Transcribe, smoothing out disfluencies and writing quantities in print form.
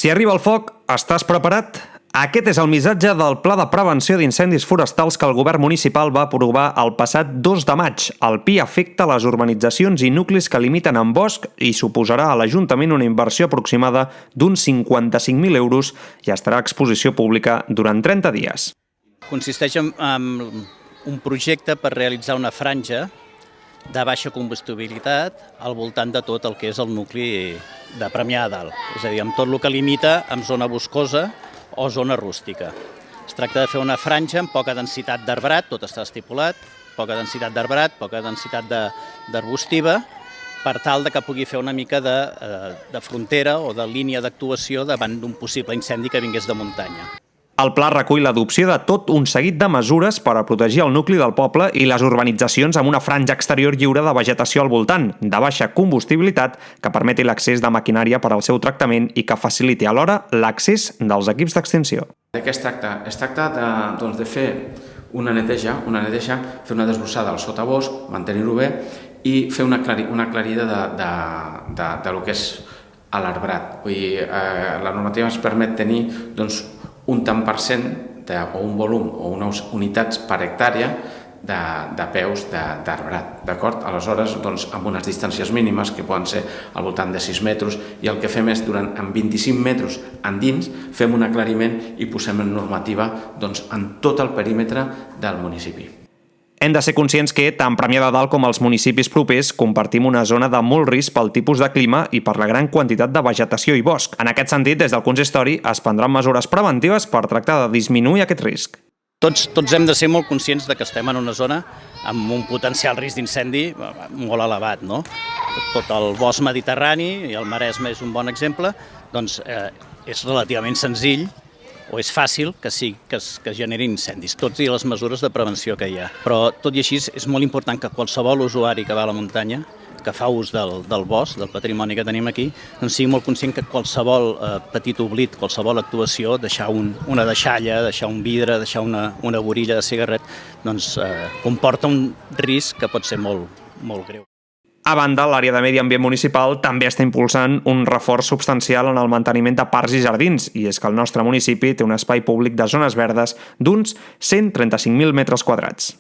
Si arriba el foc, estàs preparat? Aquest és el missatge del Pla de Prevenció d'Incendis Forestals que el govern municipal va aprovar el passat 2 de maig. El PI afecta les urbanitzacions i nuclis que limiten amb bosc i suposarà a l'Ajuntament una inversió aproximada d'uns 55.000 euros i estarà a exposició pública durant 30 dies. Consisteix en un projecte per realitzar una franja de baixa combustibilitat al voltant de tot el que és el nucli de Premià de Dalt, és a dir, amb tot el que limita amb zona boscosa o zona rústica. Es tracta de fer una franja amb poca densitat d'arbrat, tot està estipulat, poca densitat d'arbrat, poca densitat d'arbustiva, per tal que pugui fer una mica de frontera o de línia d'actuació davant d'un possible incendi que vingués de muntanya. El pla recull l'adopció de tot un seguit de mesures per a protegir el nucli del poble i les urbanitzacions amb una franja exterior lliure de vegetació al voltant, de baixa combustibilitat, que permeti l'accés de maquinària per al seu tractament i que faciliti alhora l'accés dels equips d'extinció. De què es tracta? Es tracta de fer una neteja, fer una desbrossada al sotabosc, mantenir-ho bé i fer una aclarida de lo que és l'arbrat. Vull dir, la normativa ens permet tenir un tant per cent o un volum o unes unitats per hectàrea de peus d'arbrat, d'acord? Aleshores, amb unes distàncies mínimes que poden ser al voltant de 6 metres i el que fem és, amb 25 metres endins, fem un aclariment i posem en normativa en tot el perímetre del municipi. Hem de ser conscients que tant Premià de Dalt com els municipis propers compartim una zona de molt risc pel tipus de clima i per la gran quantitat de vegetació i bosc. En aquest sentit, des del consistori es prendran mesures preventives per tractar de disminuir aquest risc. Tots hem de ser molt conscients que estem en una zona amb un potencial risc d'incendi molt elevat, no? Tot el bosc mediterrani, i el Maresme és un bon exemple, és relativament senzill o és fàcil que es generin incendis, tots i les mesures de prevenció que hi ha. Però tot i així és molt important que qualsevol usuari que va a la muntanya, que fa ús del bosc, del patrimoni que tenim aquí, sigui molt conscient que qualsevol petit oblit, qualsevol actuació, deixar una deixalla, deixar un vidre, deixar una borilla de cigarret, comporta un risc que pot ser molt greu. A banda, l'àrea de medi ambient municipal també està impulsant un reforç substancial en el manteniment de parcs i jardins, i és que el nostre municipi té un espai públic de zones verdes d'uns 135.000 metres quadrats.